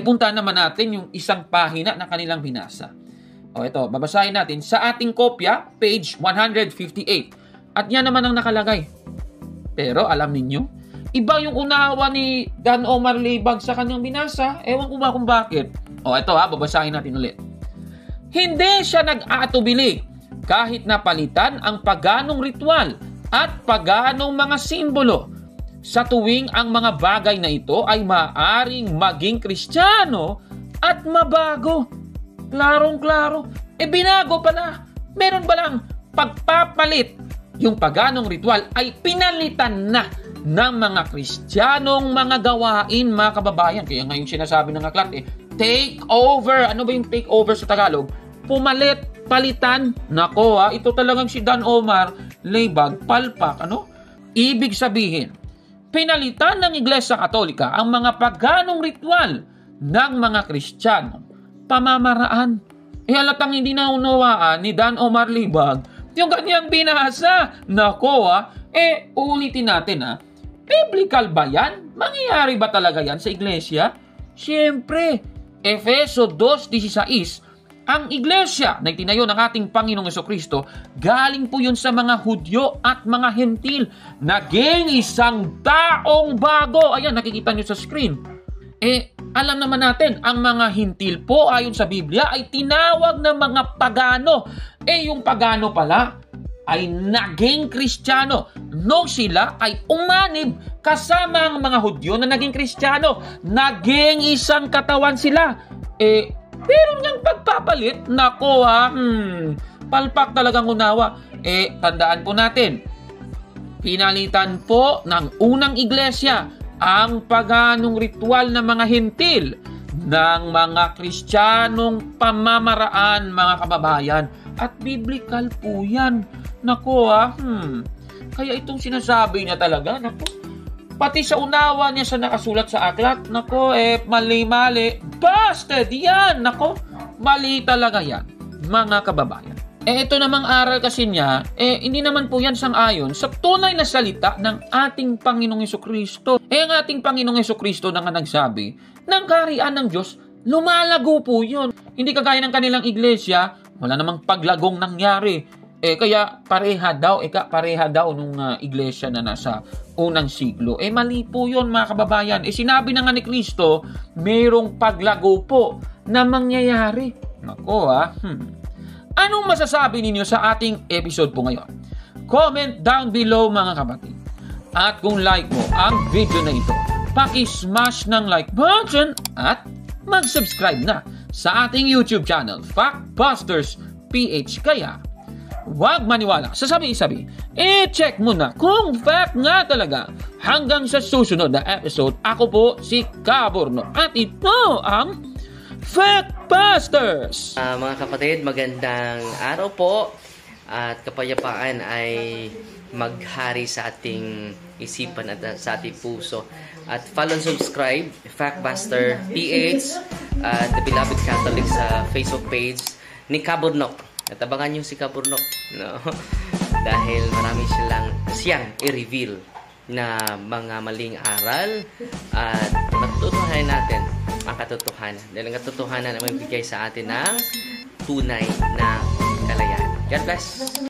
punta naman natin yung isang pahina na kanilang binasa. O ito, babasahin natin sa ating kopya, page 158. At yan naman ang nakalagay. Pero alam ninyo, iba yung unawa ni Dan Omar Leibag sa kanyang binasa. Ewan ko ba kung bakit. O ito babasahin natin ulit. Hindi siya nag-aatubili kahit napalitan ang paganong ritual at paganong mga simbolo sa tuwing ang mga bagay na ito ay maaaring maging Kristiyano at mabago. Klarong-klaro. Binago pala. Meron ba lang pagpapalit? Yung paganong ritual ay pinalitan na ng mga Kristiyanong mga gawain, mga kababayan. Kaya ngayon sinasabi ng aklat, take over. Ano ba yung take over sa Tagalog? Pumalit, palitan. Nako ito talagang si Dan Omar Leibag, palpak. Ibig sabihin, pinalitan ng Iglesia Katolika ang mga paganong ritual ng mga Kristiyano. Pamamaraan. Halatang hindi naunawaan ni Dan Omar Leibag yung kanyang binasa. Nako uulitin natin biblical ba yan? Mangyayari ba talaga yan sa iglesia? Siyempre, Efeso 2:16, ang iglesia na itinayo ng ating Panginoong Jesucristo, galing po yun sa mga Hudyo at mga Hentil. Naging isang taong bago. Ayan, nakikita nyo sa screen. Alam naman natin, ang mga Hentil po ayon sa Biblia ay tinawag na mga pagano. Yung pagano pala ay naging Kristiyano. Nung sila ay umanib kasama ang mga Hudyo na naging Kristiyano. Naging isang katawan sila. Pero niyang pagpapalit, nako palpak talagang unawa. Tandaan po natin, pinalitan po ng unang iglesia ang paganong ritual ng mga Hintil ng mga Kristiyanong pamamaraan, mga kababayan. At biblical po yan. Nako Kaya itong sinasabi niya talaga, nako, pati sa unawa niya sa nakasulat sa aklat, nako, mali-mali. Busted yan! Nako, mali talaga yan, mga kababayan. Ito namang aral kasi niya, hindi naman po yan sang-ayon sa tunay na salita ng ating Panginoong Hesukristo. Ang ating Panginoong Hesukristo na nga nagsabi, ng kaharian ng Diyos, lumalago po yun. Hindi kagaya ng kanilang iglesia, wala namang paglagong nangyari. Kaya pareha daw nung iglesia na nasa unang siglo. Mali po yun, mga kababayan. Sinabi na nga ni Kristo, mayroong paglago po na mangyayari. Nako Anong masasabi ninyo sa ating episode po ngayon? Comment down below, mga kapatid. At kung like mo ang video na ito, paki-smash ng like button at mag-subscribe na sa ating YouTube channel, Factbusters PH. Kaya, huwag maniwala sa sabi-sabi. Check mo na kung fact nga talaga. Hanggang sa susunod na episode, ako po si Caborno. At ito ang Factbusters! Mga kapatid, magandang araw po. At kapayapaan ay maghari sa ating isipan at sa ating puso. At follow and subscribe, Factbuster PH, The Beloved Catholic sa Facebook page ni Caburnok. At abangan nyo si Caburnok, no? Dahil marami siyang i-reveal na mga maling aral at matutunan natin ang katotohanan. Dahil ang katotohanan ay magbigay sa atin ng tunay na kalayaan. God bless!